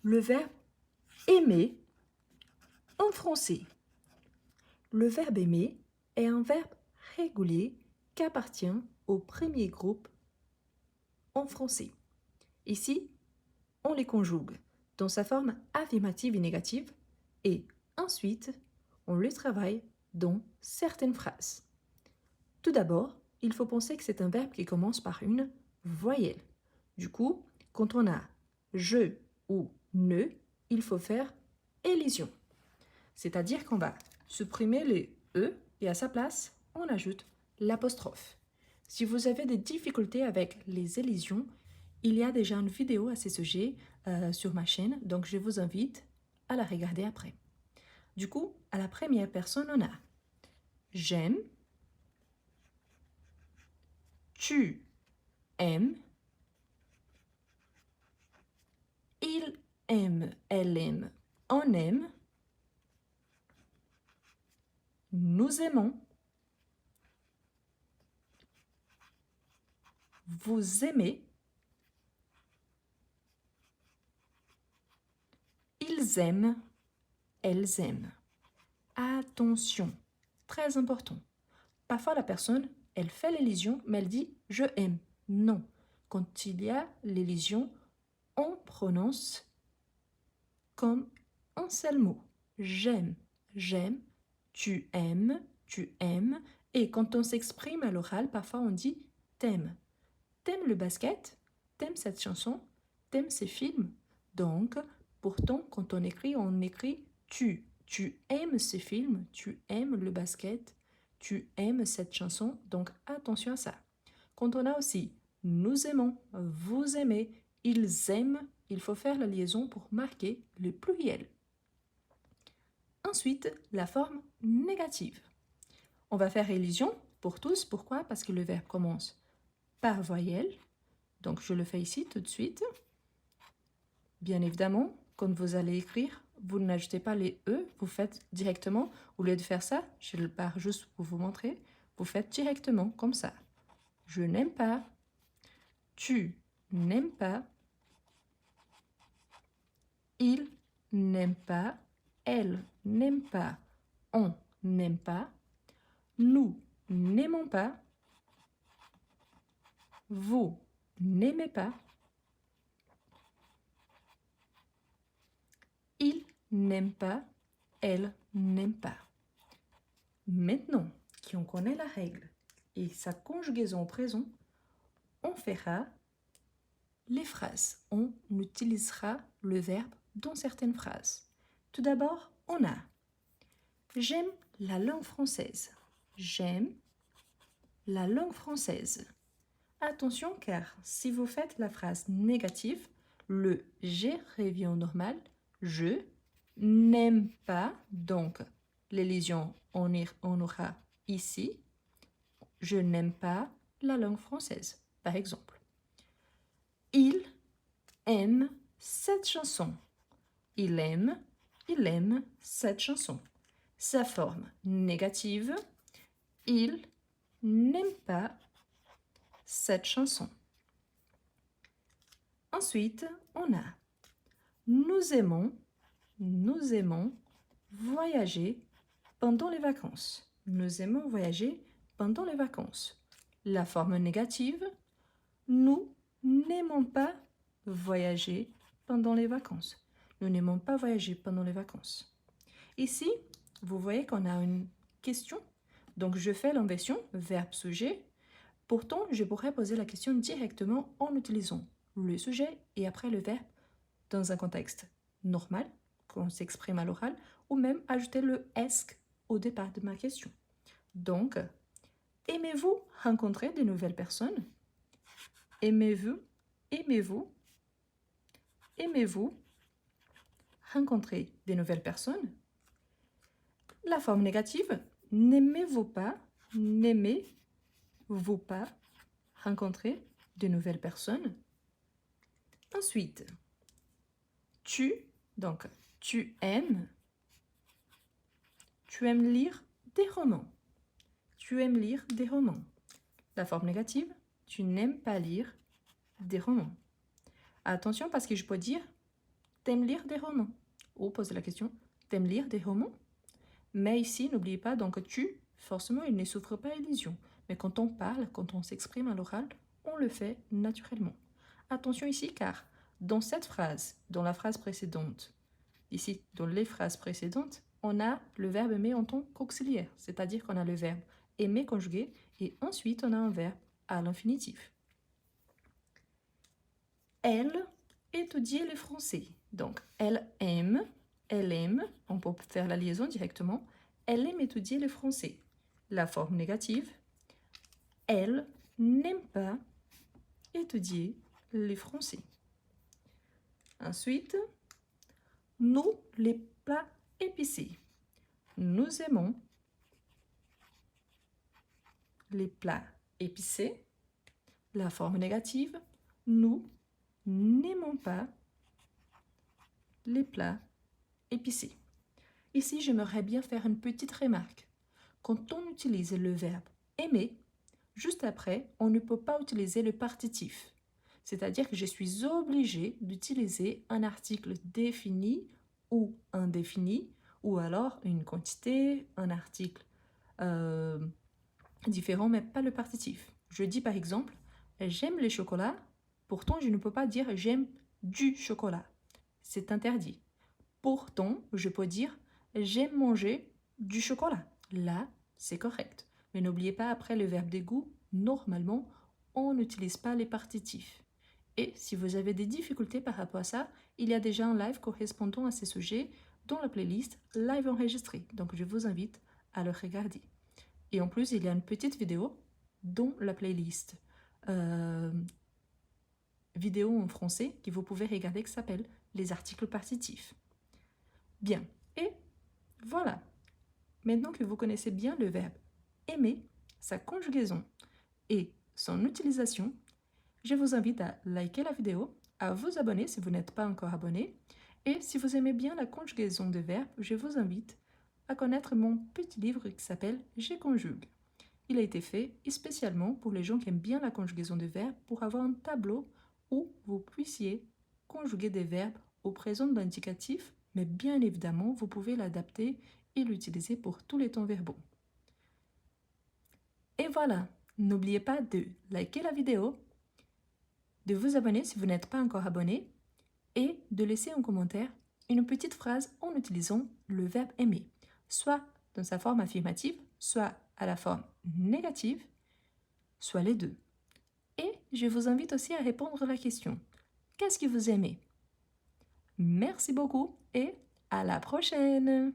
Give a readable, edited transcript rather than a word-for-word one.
le verbe aimer en français. Le verbe aimer est un verbe régulier qui appartient au premier groupe en français. Ici, on les conjugue dans sa forme affirmative et négative et ensuite, on le travaille dans certaines phrases. Tout d'abord, il faut penser que c'est un verbe qui commence par une voyelle. Du coup, quand on a je ou ne, il faut faire élision. C'est-à-dire qu'on va supprimer les e et à sa place, on ajoute l'apostrophe. Si vous avez des difficultés avec les élisions, il y a déjà une vidéo à ce sujet sur ma chaîne, donc je vous invite à la regarder après. Du coup, à la première personne, on a j'aime, tu aimes, il aime, elle aime, on aime, nous aimons, vous aimez, ils aiment, elles aiment. Attention, très important. Parfois la personne, elle fait l'élision, mais elle dit « je aime ». Non, quand il y a l'élision, on prononce comme un seul mot. J'aime, j'aime, tu aimes, et quand on s'exprime à l'oral, parfois on dit t'aimes. T'aimes le basket? T'aimes cette chanson? T'aimes ces films? Donc, pourtant, quand on écrit tu. Tu aimes ces films, tu aimes le basket, tu aimes cette chanson, donc attention à ça. Quand on a aussi nous aimons, vous aimez, ils aiment, il faut faire la liaison pour marquer le pluriel. Ensuite, la forme négative. On va faire élision pour tous. Pourquoi? Parce que le verbe commence par voyelle. Donc, je le fais ici tout de suite. Bien évidemment, quand vous allez écrire, vous n'ajoutez pas les E, vous faites directement. Au lieu de faire ça, je le pars juste pour vous montrer. Vous faites directement comme ça. Je n'aime pas. Tu n'aimes pas. Il n'aime pas. Elle n'aime pas. On n'aime pas. Nous n'aimons pas. Vous n'aimez pas. Il n'aime pas. Elle n'aime pas. Maintenant qu'on connaît la règle et sa conjugaison au présent, on fera les phrases. On utilisera le verbe dans certaines phrases. Tout d'abord, on a « J'aime la langue française ». J'aime la langue française. Attention car si vous faites la phrase négative, le « j'ai » revient au normal. Je n'aime pas, donc l'élision on aura ici. Je n'aime pas la langue française, par exemple. Il aime cette chanson. Il aime cette chanson. Sa forme négative, il n'aime pas cette chanson. Ensuite, on a nous aimons voyager pendant les vacances. Nous aimons voyager pendant les vacances. La forme négative, nous n'aimons pas voyager pendant les vacances. Nous n'aimons pas voyager pendant les vacances. Ici, vous voyez qu'on a une question. Donc, je fais l'inversion, verbe-sujet. Pourtant, je pourrais poser la question directement en utilisant le sujet et après le verbe dans un contexte normal, qu'on s'exprime à l'oral, ou même ajouter le « est-ce » au départ de ma question. Donc, aimez-vous rencontrer de nouvelles personnes? Aimez-vous rencontrer de nouvelles personnes? La forme négative, n'aimez-vous pas rencontrer de nouvelles personnes? Ensuite, donc tu aimes lire des romans. Tu aimes lire des romans. La forme négative, tu n'aimes pas lire des romans. Attention parce que je peux dire t'aimes lire des romans? Ou posez la question, t'aimes lire des romans? Mais ici, n'oubliez pas, donc tu, forcément, il ne souffre pas illusion. Mais quand on parle, quand on s'exprime à l'oral, on le fait naturellement. Attention ici, car dans cette phrase, dans la phrase précédente, ici, dans les phrases précédentes, on a le verbe aimer en tant qu'auxiliaire, c'est-à-dire qu'on a le verbe aimer conjugué et ensuite on a un verbe à l'infinitif. Elle étudie le français. Donc, elle aime, on peut faire la liaison directement, elle aime étudier le français. La forme négative, elle n'aime pas étudier le français. Ensuite, nous, les plats épicés. Nous aimons les plats épicés. La forme négative, nous n'aimons pas les plats épicés. Ici, j'aimerais bien faire une petite remarque. Quand on utilise le verbe aimer, juste après, on ne peut pas utiliser le partitif. C'est-à-dire que je suis obligée d'utiliser un article défini ou indéfini, ou alors une quantité, un article différent, mais pas le partitif. Je dis par exemple, j'aime les chocolats, pourtant je ne peux pas dire j'aime du chocolat. C'est interdit. Pourtant, je peux dire j'aime manger du chocolat. Là, c'est correct. Mais n'oubliez pas, après le verbe d'égout, normalement, on n'utilise pas les partitifs. Et si vous avez des difficultés par rapport à ça, il y a déjà un live correspondant à ces sujets dans la playlist live enregistré. Donc, je vous invite à le regarder. Et en plus, il y a une petite vidéo dans la playlist vidéo en français que vous pouvez regarder qui s'appelle les articles partitifs. Bien, et voilà. Maintenant que vous connaissez bien le verbe aimer, sa conjugaison et son utilisation, je vous invite à liker la vidéo, à vous abonner si vous n'êtes pas encore abonné, et si vous aimez bien la conjugaison de verbes, je vous invite à connaître mon petit livre qui s'appelle « Je conjugue ». Il a été fait spécialement pour les gens qui aiment bien la conjugaison de verbes pour avoir un tableau où vous puissiez conjuguer des verbes au présent de l'indicatif, mais bien évidemment, vous pouvez l'adapter et l'utiliser pour tous les temps verbaux. Et voilà, n'oubliez pas de liker la vidéo, de vous abonner si vous n'êtes pas encore abonné et de laisser en commentaire une petite phrase en utilisant le verbe aimer, soit dans sa forme affirmative, soit à la forme négative, soit les deux. Et je vous invite aussi à répondre à la question « Qu'est-ce que vous aimez ?» Merci beaucoup et à la prochaine!